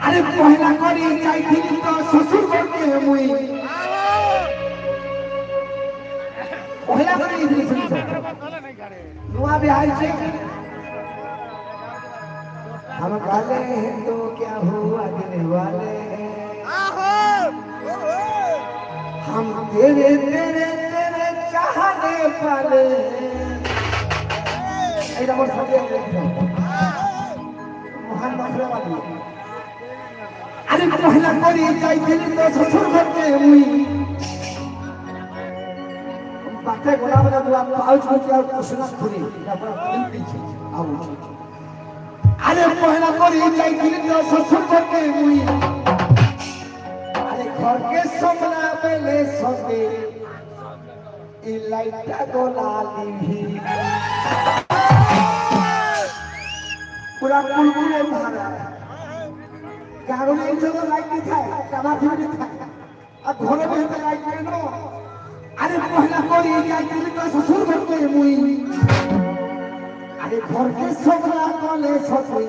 अरे पहला करी जाइथिली तो ससुर घर के मुई पहला करी जाइथिली सुन नुआ भी आई छे हम काले हैं तो क्या हुआ दिल वाले हम तेरे तेरे तेरे चाहने वाले ऐसा बोल सकते हैं महान नखरे वाली अरे पहला करी जाइथिली तो ससुर घर के मुई बातें गोला बना दुआ पाउच को क्या कुछ ना खुली अपन दिल पीछे आओ अरे पहला करी जाइथिली तो ससुर घर के मुई अरे घर के सामना बेले सोते ई लाइटा गोला ली पूरा कुलकुले मारा गाड़ो में जो लाइट दिखाए कमा भी दिखाए और घोड़े में तो लाइट नहीं नो अरे पहला कोई जाइथिली तो ससुर घर के मुई अरे घर के सामना बेले सोते